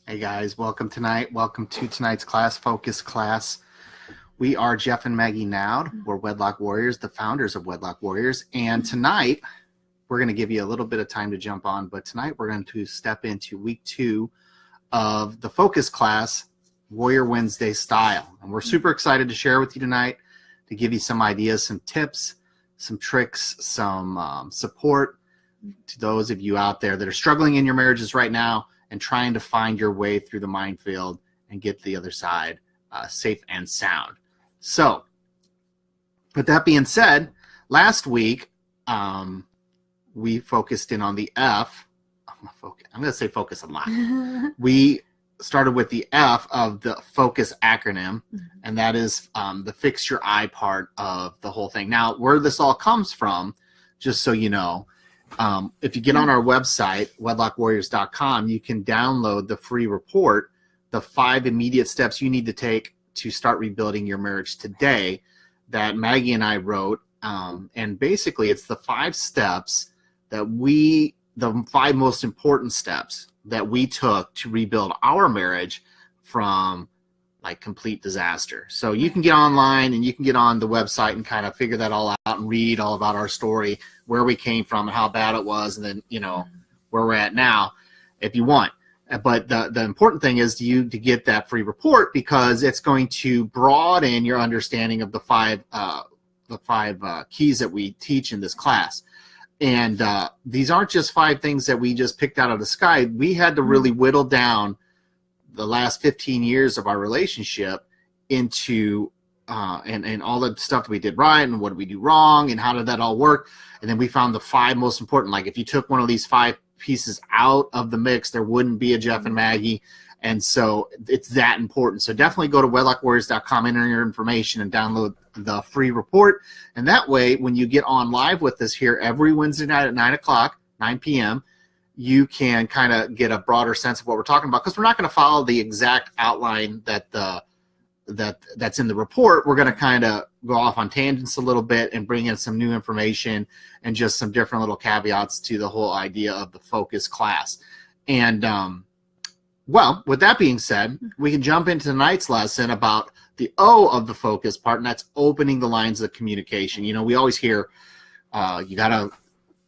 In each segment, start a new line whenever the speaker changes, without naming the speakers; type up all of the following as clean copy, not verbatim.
Hey guys, welcome tonight. Welcome to tonight's class, Focus Class. We are Jeff and Maggie Nowd. We're Wedlock Warriors, the founders of Wedlock Warriors. And tonight, we're going to give you a little bit of time to jump on, but tonight we're going to step into week 2 of the Focus Class, Warrior Wednesday style. And we're super excited to share with you tonight, to give you some ideas, some tips, some tricks, some support to those of you out there that are struggling in your marriages right now and trying to find your way through the minefield and get to the other side safe and sound. So, with that being said, last week we focused in on the F. I'm going to say focus a lot. We started with the F of the FOCUS acronym, and that is the fix your eye part of the whole thing. Now, where this all comes from, just so you know, if you get on our website, wedlockwarriors.com, you can download the free report, the 5 immediate steps you need to take to start rebuilding your marriage today, that Maggie and I wrote. And basically, it's the 5 steps that the 5 most important steps that we took to rebuild our marriage from like complete disaster. So you can get online and you can get on the website and kind of figure that all out and read all about our story, where we came from and how bad it was, and then, you know, where we're at now if you want. But the important thing is to get that free report, because it's going to broaden your understanding of the five keys that we teach in this class. And these aren't just 5 things that we just picked out of the sky. We had to really whittle down the last 15 years of our relationship into and all the stuff that we did right and what did we do wrong and how did that all work. And then we found the 5 most important. Like if you took one of these 5 pieces out of the mix, there wouldn't be a Jeff and Maggie. And so it's that important. So definitely go to wedlockwarriors.com, enter your information, and download the free report. And that way, when you get on live with us here every Wednesday night at 9 p.m., you can kind of get a broader sense of what we're talking about, because we're not going to follow the exact outline that's in the report. We're going to kind of go off on tangents a little bit and bring in some new information and just some different little caveats to the whole idea of the focus class. And well, with that being said, we can jump into tonight's lesson about the O of the focus part, and that's opening the lines of communication. You know, we always hear you got to,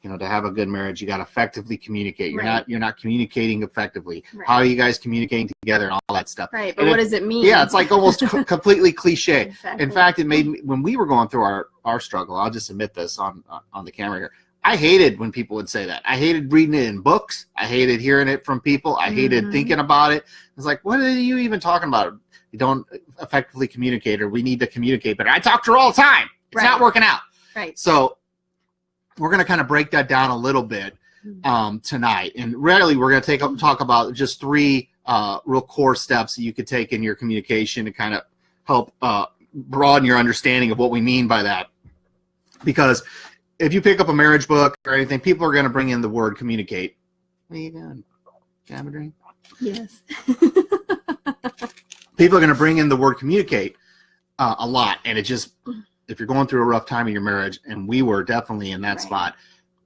to have a good marriage, you got to effectively communicate. You're not communicating effectively. Right. How are you guys communicating together and all that stuff? Right, but what does it mean? Yeah, it's like almost completely cliche. Exactly. In fact, it made me, when we were going through our struggle, I'll just admit this on the camera here, I hated when people would say that. I hated reading it in books. I hated hearing it from people. I hated thinking about it. It's like, what are you even talking about? You don't effectively communicate, or we need to communicate better. I talk to her all the time. It's not working out. Right. So we're going to kind of break that down a little bit tonight. And really, we're going to talk about just 3 real core steps that you could take in your communication to kind of help broaden your understanding of what we mean by that. Because if you pick up a marriage book or anything, people are going to bring in the word communicate. What are you doing? Can I have a drink? Yes. People are going to bring in the word communicate a lot. And it just, if you're going through a rough time in your marriage, and we were definitely in that spot,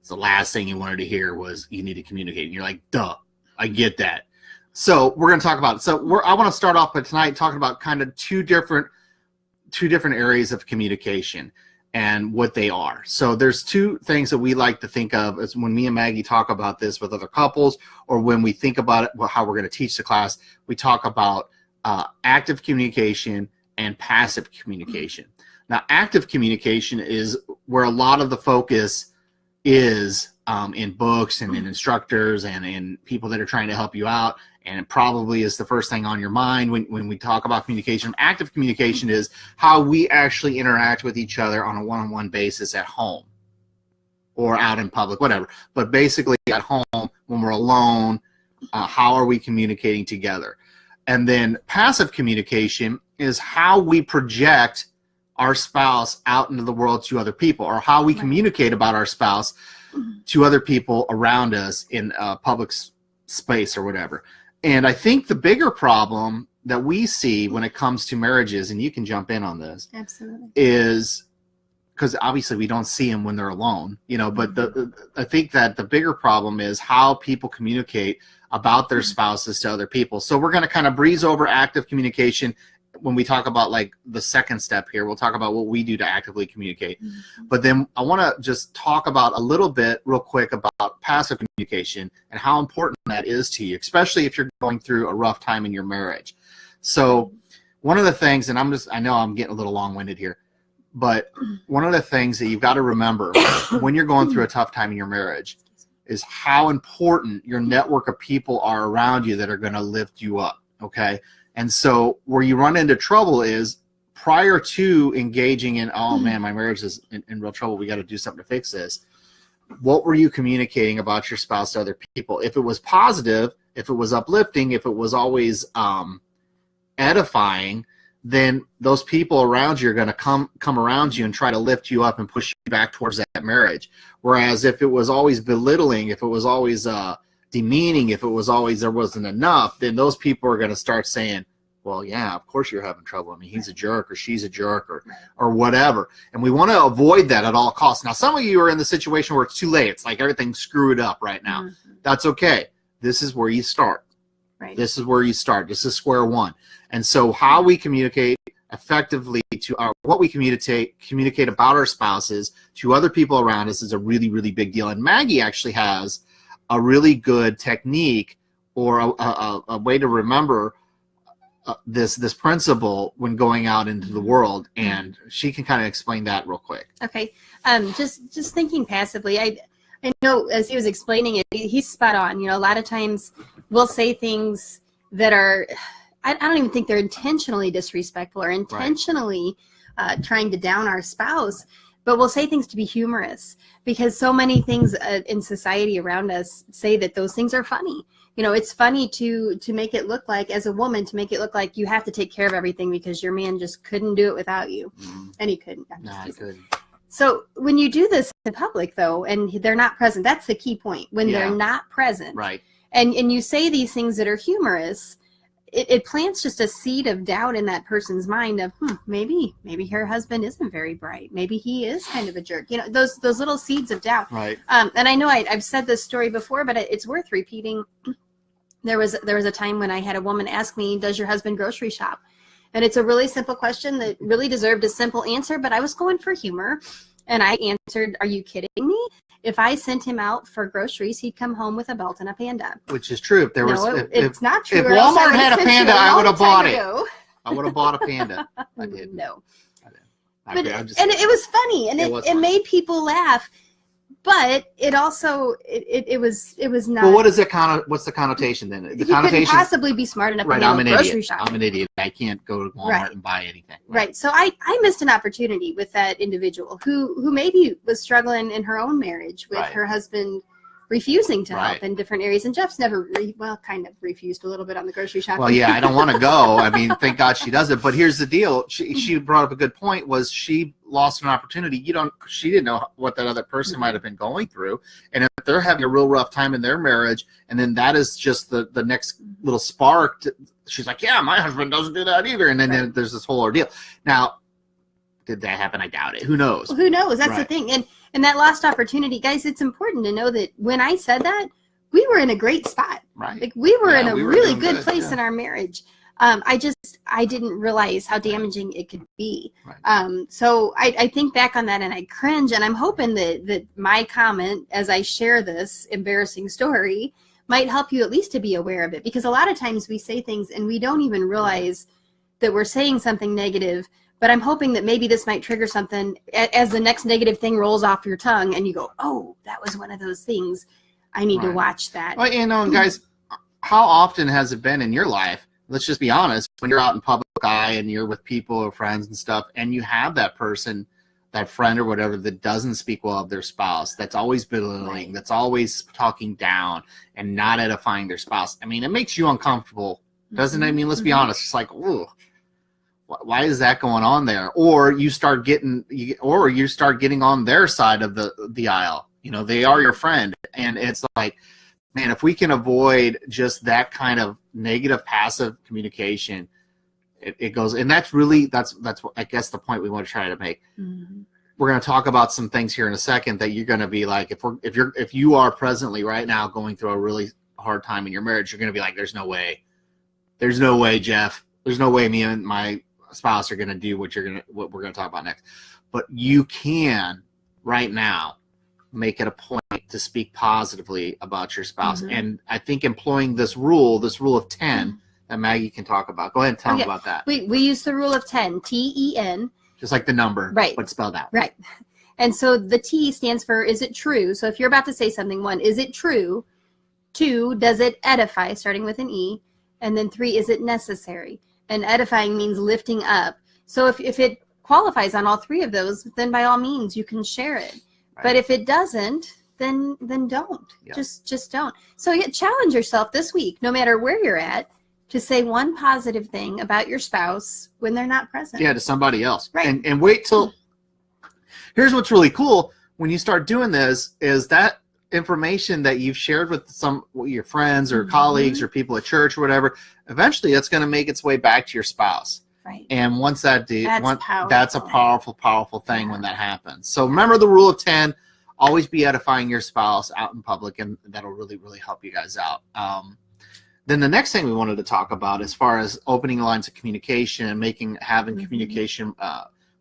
it's the last thing you wanted to hear was you need to communicate. And you're like, duh, I get that. So we're going to talk about it. So I want to start off by tonight talking about kind of two different areas of communication and what they are. So there's 2 things that we like to think of as when me and Maggie talk about this with other couples, or when we think about it, how we're going to teach the class, we talk about active communication and passive communication. Now, active communication is where a lot of the focus is in books and in instructors and in people that are trying to help you out, and it probably is the first thing on your mind when we talk about communication. Active communication is how we actually interact with each other on a one-on-one basis at home or out in public, whatever. But basically at home, when we're alone, how are we communicating together? And then passive communication is how we project our spouse out into the world to other people, or how we communicate about our spouse to other people around us in a public space or whatever. And I think the bigger problem that we see when it comes to marriages, and you can jump in on this, absolutely, is because obviously we don't see them when they're alone, but I think that the bigger problem is how people communicate about their spouses to other people. So we're going to kind of breeze over active communication. When we talk about like the second step here, we'll talk about what we do to actively communicate. But then I want to just talk about a little bit real quick about passive communication and how important that is to you, especially if you're going through a rough time in your marriage. So one of the things, and I know I'm getting a little long-winded here, but one of the things that you've got to remember when you're going through a tough time in your marriage is how important your network of people are around you that are going to lift you up, okay? And so where you run into trouble is prior to engaging in, oh man, my marriage is in real trouble, we got to do something to fix this. What were you communicating about your spouse to other people? If it was positive, if it was uplifting, if it was always edifying, then those people around you are going to come around you and try to lift you up and push you back towards that marriage. Whereas if it was always belittling, if it was always demeaning, if it was always there wasn't enough, then those people are going to start saying, well, yeah, of course you're having trouble. I mean, he's a jerk or she's a jerk or whatever. And we want to avoid that at all costs. Now, some of you are in the situation where it's too late. It's like everything's screwed up right now. That's okay. This is where you start.
Right.
This is where you start. This is square one. And so how we communicate effectively to what we communicate about our spouses to other people around us is a really, really big deal. And Maggie actually has a really good technique or a way to remember this principle when going out into the world, and she can kind of explain that real quick.
Okay. Just thinking passively, I know as he was explaining it, he's spot on. You know, a lot of times we'll say things that are, I don't even think they're intentionally disrespectful or intentionally trying to down our spouse, but we'll say things to be humorous because so many things in society around us say that those things are funny. You know, it's funny to make it look like, as a woman, to make it look like you have to take care of everything because your man just couldn't do it without you. And he couldn't.
No, he couldn't.
So when you do this in public, though, and they're not present, that's the key point. When they're not present,
right?
And you say these things that are humorous, it plants just a seed of doubt in that person's mind of, maybe her husband isn't very bright. Maybe he is kind of a jerk. You know, those little seeds of doubt.
Right.
And I know I've said this story before, but it's worth repeating. There was a time when I had a woman ask me, does your husband grocery shop? And it's a really simple question that really deserved a simple answer, but I was going for humor. And I answered, are you kidding me? If I sent him out for groceries, he'd come home with a belt and a panda.
Which is true. If there was,
it's not true.
If Walmart had a panda, I would have bought it. I would have bought a panda. I did.
No.
I did.
And it was funny, and it made people laugh. But it also it was not.
Well, what is it? What's the connotation then? The connotation
couldn't possibly be smart enough to go grocery shopping.
I'm an idiot. I can't go to Walmart and buy anything.
Right. So I missed an opportunity with that individual who maybe was struggling in her own marriage with her husband refusing to help in different areas. And Jeff's never, kind of refused a little bit on the grocery shopping.
Well, yeah, I don't want to go. I mean, thank God she doesn't. But here's the deal. She brought up a good point, was she lost an opportunity. She didn't know what that other person might have been going through. And if they're having a real rough time in their marriage, and then that is just the next little spark, she's like, yeah, my husband doesn't do that either. And then there's this whole ordeal. Now, did that happen? I doubt it. Who knows?
Who knows? That's the thing. And that lost opportunity, guys, it's important to know that when I said that, we were in a great spot.
Right.
Like we were in a really good place in our marriage. I didn't realize how damaging it could be. Right. So I think back on that and I cringe, and I'm hoping that my comment as I share this embarrassing story might help you at least to be aware of it, because a lot of times we say things and we don't even realize that we're saying something negative. But I'm hoping that maybe this might trigger something as the next negative thing rolls off your tongue and you go, oh, that was one of those things. I need to watch that.
Well, guys, how often has it been in your life, let's just be honest, when you're out in public eye and you're with people or friends and stuff, and you have that person, that friend or whatever, that doesn't speak well of their spouse, that's always belittling, that's always talking down and not edifying their spouse. I mean, it makes you uncomfortable, doesn't it? I mean, let's be honest. It's like, ooh. Why is that going on there? Or you start getting on their side of the aisle. You know, they are your friend, and it's like, man, if we can avoid just that kind of negative, passive communication, it goes. And that's what I guess the point we want to try to make. Mm-hmm. We're going to talk about some things here in a second that you're going to be like, if you are presently right now going through a really hard time in your marriage, you're going to be like, there's no way, Jeff, there's no way me and my spouse are going to do what we're going to talk about next. But you can right now make it a point to speak positively about your spouse. And I think employing this rule of 10 that Maggie can talk about. Go ahead and tell them about that.
We use the rule of 10, TEN.
Just like the number,
right,
but spelled out.
Right. And so the T stands for, is it true? So if you're about to say something, 1, is it true? 2, does it edify, starting with an E? And then 3, is it necessary? And edifying means lifting up. So if it qualifies on all 3 of those, then by all means you can share it. Right. But if it doesn't, then don't. Yep. Just don't. So challenge yourself this week, no matter where you're at, to say one positive thing about your spouse when they're not present.
Yeah, to somebody else.
Right.
And wait till, here's what's really cool. When you start doing this, is that information that you've shared with your friends or colleagues or people at church or whatever, eventually that's going to make its way back to your spouse.
Right.
And once that's a powerful thing when that happens. So remember the rule of 10, always be edifying your spouse out in public, and that'll really, really help you guys out. Then the next thing we wanted to talk about, as far as opening lines of communication and having communication,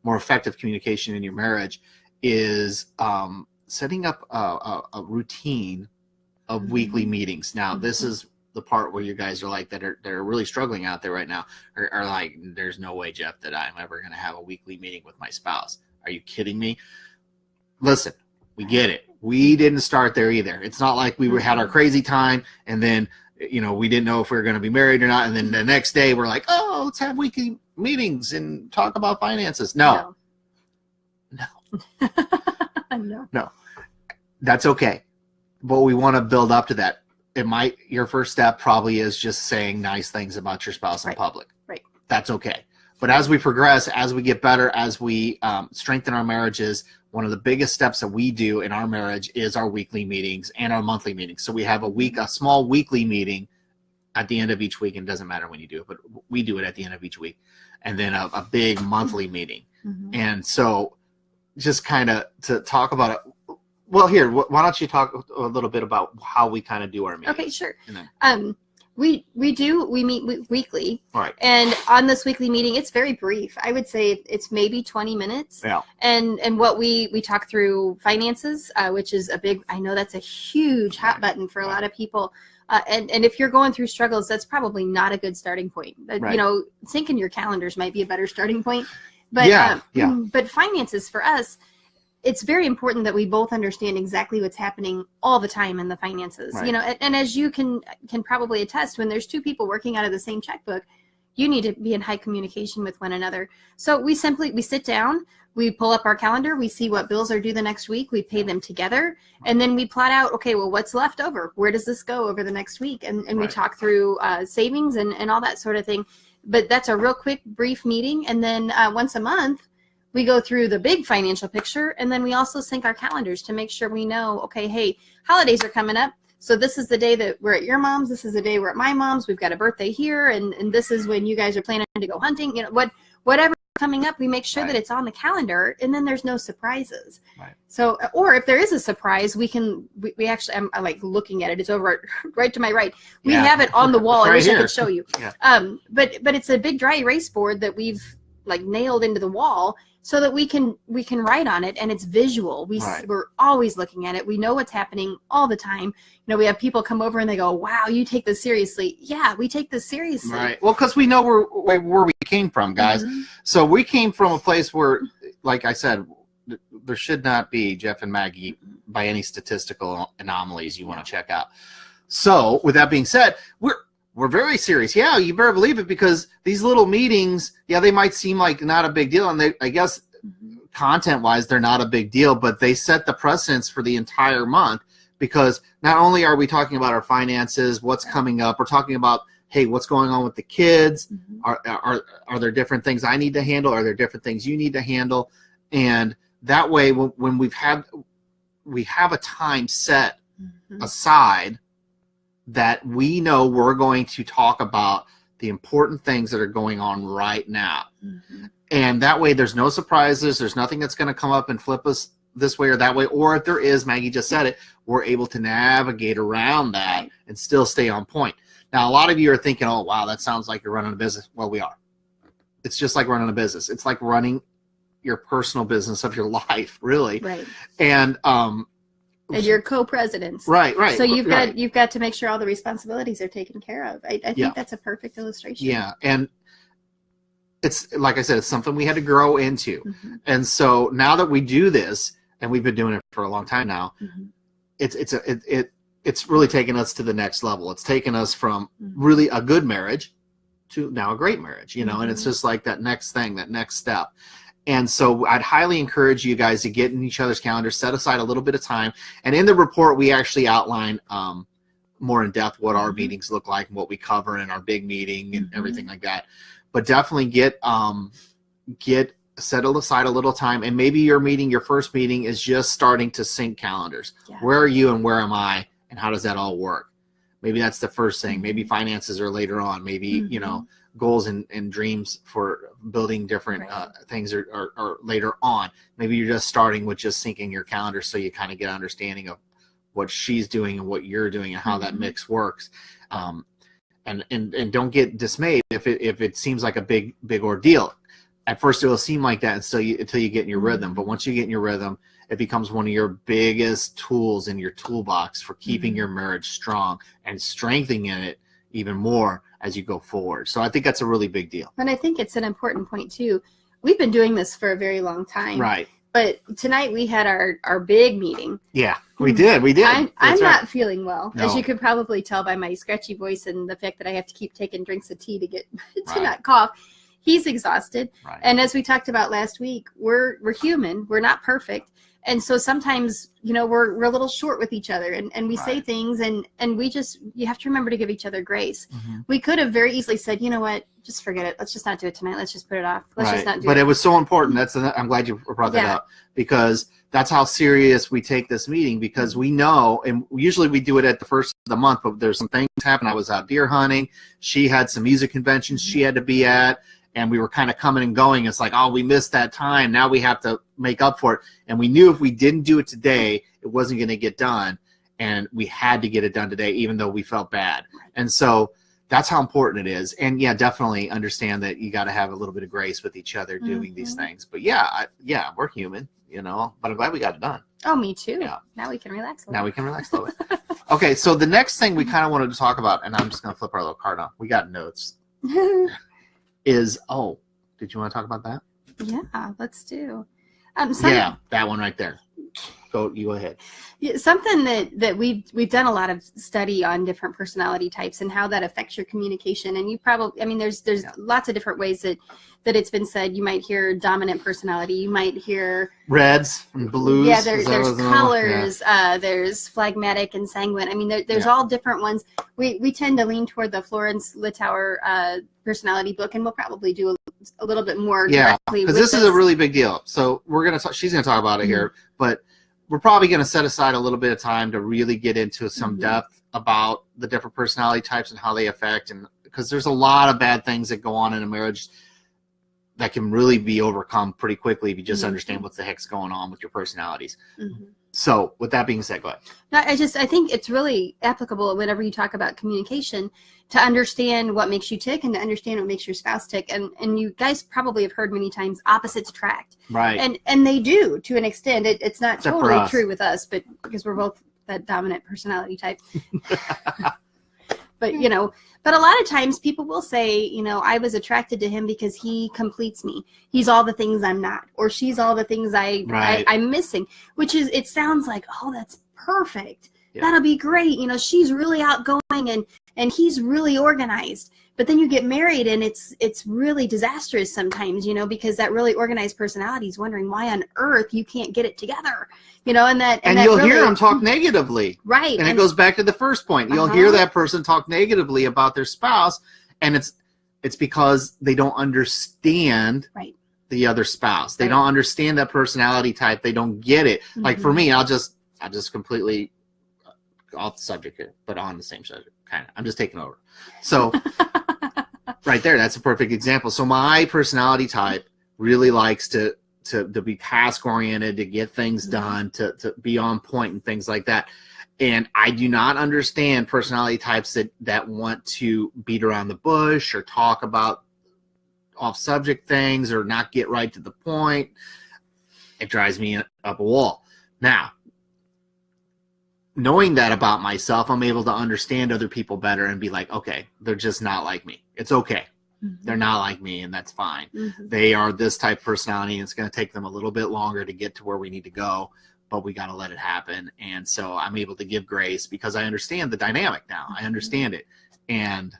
more effective communication in your marriage, is setting up a routine of weekly meetings. Now, this is the part where you guys are like that are really struggling out there right now, are like, there's no way, Jeff, that I'm ever going to have a weekly meeting with my spouse. Are you kidding me? Listen, we get it. We didn't start there either. It's not like we had our crazy time and then, we didn't know if we were going to be married or not. And then the next day we're like, oh, let's have weekly meetings and talk about finances. No. No. That's okay. But we want to build up to that. Your first step probably is just saying nice things about your spouse in public.
Right.
That's okay. But as we progress, as we get better, as we strengthen our marriages, one of the biggest steps that we do in our marriage is our weekly meetings and our monthly meetings. So we have a small weekly meeting at the end of each week. And it doesn't matter when you do it, but we do it at the end of each week. And then a big monthly meeting. And so just kind of to talk about it. Well, here, why don't you talk a little bit about how we kind of do our meetings?
Okay, sure. We meet weekly.
Right.
And on this weekly meeting, it's very brief. I would say it's maybe 20 minutes.
Yeah.
And what we talk through finances, which is I know that's a huge hot button for a lot of people. And if you're going through struggles, that's probably not a good starting point.
Right.
Syncing your calendars might be a better starting point. But but finances for us, it's very important that we both understand exactly what's happening all the time in the finances.
Right.
And as you can probably attest, when there's 2 people working out of the same checkbook, you need to be in high communication with one another. So we sit down, we pull up our calendar, we see what bills are due the next week, we pay them together, and then we plot out, okay, well, what's left over? Where does this go over the next week? And we talk through savings and all that sort of thing. But that's a real quick, brief meeting. And then once a month, we go through the big financial picture, and then we also sync our calendars to make sure we know, okay, hey, holidays are coming up. So this is the day that we're at your mom's. This is the day we're at my mom's. We've got a birthday here, and this is when you guys are planning to go hunting. Whatever coming up, we make sure that it's on the calendar, and then there's no surprises.
Right.
So, or if there is a surprise, we actually, I'm like looking at it. It's over right to my right. We have it on the wall. I wish I could show you.
Yeah.
But it's a big dry erase board that we've nailed into the wall, so that we can write on it, and it's visual. We're always looking at it. We know what's happening all the time. We have people come over and they go, "Wow, you take this seriously." Yeah, we take this seriously.
Right. Well, because we know where we came from, guys. So we came from a place where, like I said, there should not be Jeff and Maggie by any statistical anomalies you want to check out. So with that being said, we're very serious. Yeah, you better believe it, because these little meetings, they might seem like not a big deal. And I guess content-wise, they're not a big deal, but they set the precedence for the entire month, because not only are we talking about our finances, what's coming up, we're talking about, hey, what's going on with the kids? Are there different things I need to handle? Are there different things you need to handle? And that way, when we have a time set aside, that we know we're going to talk about the important things that are going on right now. And that way there's no surprises. There's nothing that's going to come up and flip us this way or that way, or if there is, Maggie just said it, we're able to navigate around that and still stay on point. Now, a lot of you are thinking, oh, wow, that sounds like you're running a business. Well, we are. It's just like running a business. It's like running your personal business of your life, really.
Right.
And
you're co-presidents.
Right.
So you've got to make sure all the responsibilities are taken care of. I think that's a perfect illustration. Yeah.
And it's, like I said, it's something we had to grow into. And so now that we do this, and we've been doing it for a long time now, it's really taken us to the next level. It's taken us from really a good marriage to now a great marriage, you know, and it's just like that next thing, that next step. And so I'd highly encourage you guys to get in each other's calendars, set aside a little bit of time. And in the report, we actually outline more in depth what our meetings look like and what we cover in our big meeting and everything like that. But definitely set aside a little time. And maybe your first meeting is just starting to sync calendars. Yeah. Where are you and where am I? And how does that all work? Maybe that's the first thing. Maybe finances are later on. Maybe, you know, goals and dreams for building different things are later on. Maybe you're just starting with just syncing your calendar so you kind of get an understanding of what she's doing and what you're doing and how that mix works. And don't get dismayed if it seems like a big ordeal. At first it will seem like that until you get in your rhythm. But once you get in your rhythm, it becomes one of your biggest tools in your toolbox for keeping your marriage strong and strengthening it even more as you go forward. So I think that's a really big deal.
And I think it's an important point too. We've been doing this for a very long time.
Right.
But tonight we had our big meeting.
Yeah, we did.
I'm not feeling well, as you could probably tell by my scratchy voice and the fact that I have to keep taking drinks of tea to get to not cough. He's exhausted. Right. And as we talked about last week, we're human. We're not perfect. And so sometimes, you know, we're a little short with each other and we say things and we just, you have to remember to give each other grace. We could have very easily said, you know what, just forget it. Let's just not do it tonight. Let's just put it off. Let's just not do it.
But it was so important. I'm glad you brought that up, because that's how serious we take this meeting, because we know, and usually we do it at the first of the month, but there's some things happen. I was out deer hunting. She had some music conventions she had to be at. And we were kind of coming and going. It's like, oh, we missed that time. Now we have to make up for it. And we knew if we didn't do it today, it wasn't going to get done. And we had to get it done today, even though we felt bad. And so that's how important it is. And yeah, definitely understand that you got to have a little bit of grace with each other doing these things. But yeah, we're human, you know, but I'm glad we got it done.
Oh, me too. Yeah. Now we can relax a little
bit. Okay, so the next thing we kind of wanted to talk about, and I'm just going to flip our little card on. We got notes. Is did you want to talk about that?
Yeah, let's do.
That one right there. You go ahead.
Yeah, something that we've done a lot of study on different personality types and how that affects your communication. And you probably, I mean, there's lots of different ways that it's been said. You might hear dominant personality. You might hear
reds and blues.
Yeah, there's colors. Yeah. There's phlegmatic and sanguine. I mean, there's all different ones. We tend to lean toward the Florence Littauer personality book, and we'll probably do a little bit more directly.
Because this is a really big deal. So she's gonna talk about it here, but we're probably going to set aside a little bit of time to really get into some depth about the different personality types and how they affect, and because there's a lot of bad things that go on in a marriage that can really be overcome pretty quickly if you just understand what the heck's going on with your personalities. So with that being said, go ahead.
I think it's really applicable whenever you talk about communication to understand what makes you tick and to understand what makes your spouse tick. And you guys probably have heard many times opposites attract.
Right.
And they do to an extent. It's not totally true with us, but because we're both that dominant personality type. But, you know, but a lot of times people will say, you know, I was attracted to him because he completes me. He's all the things I'm not, or she's all the things I'm missing, which is, it sounds like, oh, that's perfect. Yeah. That'll be great. You know, she's really outgoing and he's really organized. But then you get married and it's really disastrous sometimes, you know, because that really organized personality is wondering why on earth you can't get it together, you know, and
you'll hear them talk negatively.
Right.
And it goes back to the first point. You'll hear that person talk negatively about their spouse, and it's because they don't understand the other spouse. They don't understand that personality type. They don't get it. Like for me, I'll just completely off the subject here, but on the same subject. Kind of. I'm just taking over. So right there, that's a perfect example. So my personality type really likes to be task oriented, to get things done, to be on point and things like that. And I do not understand personality types that want to beat around the bush or talk about off subject things or not get right to the point. It drives me up a wall. Now, knowing that about myself, I'm able to understand other people better and be like, okay, they're just not like me. It's okay. They're not like me, and that's fine. They are this type of personality, and it's going to take them a little bit longer to get to where we need to go, but we got to let it happen. And so I'm able to give grace because I understand the dynamic now. I understand it. And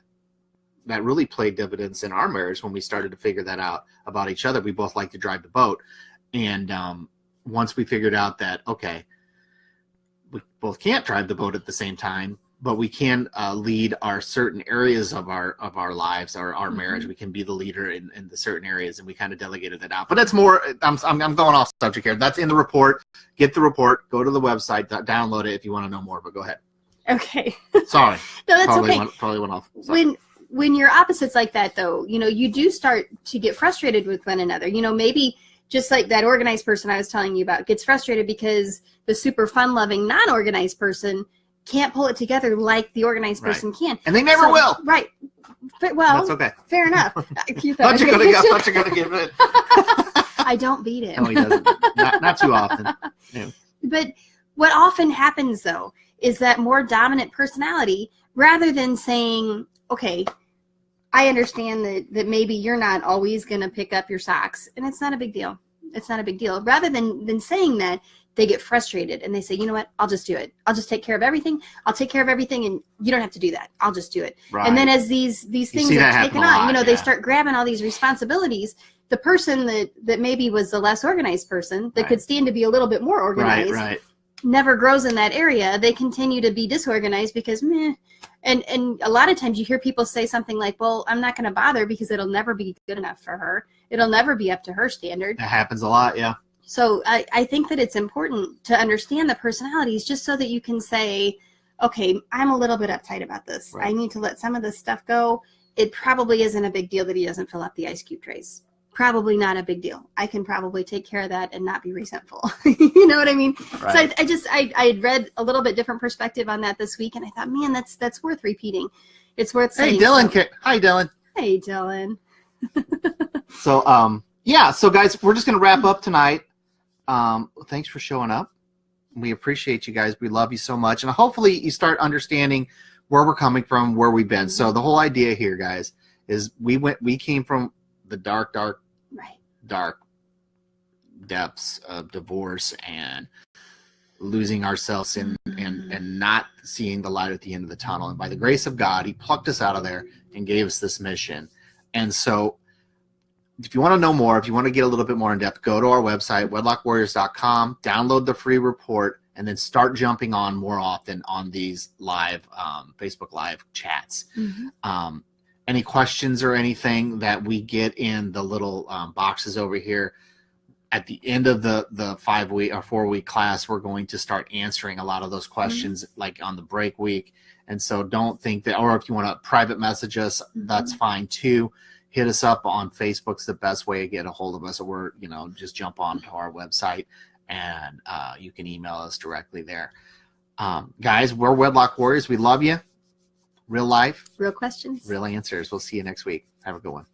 that really played dividends in our marriage when we started to figure that out about each other. We both like to drive the boat. And once we figured out that, okay, we both can't drive the boat at the same time, but we can lead our certain areas of our lives, our marriage. We can be the leader in the certain areas, and we kind of delegated that out. But that's more, I'm going off subject here. That's in the report. Get the report. Go to the website. Download it if you want to know more, but go ahead.
Okay.
Sorry.
No, that's okay.
Probably went off. Sorry.
When you're opposites like that, though, you do start to get frustrated with one another. Maybe just like that organized person I was telling you about gets frustrated because the super fun-loving, non-organized person can't pull it together like the organized person can. And
they never will.
Right. Well,
that's okay.
Fair enough.
What you gonna give it?
I don't beat him.
No, he doesn't. Not too often. Yeah.
But what often happens, though, is that more dominant personality, rather than saying, okay, I understand that maybe you're not always going to pick up your socks, and it's not a big deal. It's not a big deal. Rather than saying that, they get frustrated and they say, you know what, I'll just do it. I'll just take care of everything. I'll take care of everything, and you don't have to do that. I'll just do it. Right. And then as these things are taken on, they start grabbing all these responsibilities. The person that maybe was the less organized person that could stand to be a little bit more organized never grows in that area. They continue to be disorganized because meh. And a lot of times you hear people say something like, well, I'm not going to bother because it'll never be good enough for her. It'll never be up to her standard.
That happens a lot, yeah.
So I think that it's important to understand the personalities just so that you can say, okay, I'm a little bit uptight about this. Right. I need to let some of this stuff go. It probably isn't a big deal that he doesn't fill up the ice cube trays. Probably not a big deal. I can probably take care of that and not be resentful. You know what I mean? Right. So I had read a little bit different perspective on that this week, and I thought, man, that's worth repeating. It's worth saying.
Hey, Dylan. So. Hi, Dylan.
Hey, Dylan.
So guys, we're just going to wrap up tonight. Thanks for showing up. We appreciate you guys. We love you so much. And hopefully you start understanding where we're coming from, where we've been. So the whole idea here, guys, is we came from the dark depths of divorce and losing ourselves in and not seeing the light at the end of the tunnel. And by the grace of God, he plucked us out of there and gave us this mission. And so if you want to know more, if you want to get a little bit more in depth, go to our website, wedlockwarriors.com, download the free report, and then start jumping on more often on these live Facebook Live chats. Any questions or anything that we get in the little boxes over here, at the end of the 5-week or 4-week class, we're going to start answering a lot of those questions like on the break week. And so don't think that, or if you want to private message us, that's fine too. Hit us up on Facebook's the best way to get a hold of us, or just jump on to our website and you can email us directly there. Guys, we're Wedlock Warriors. We love you. Real life,
real questions,
real answers. We'll see you next week. Have a good one.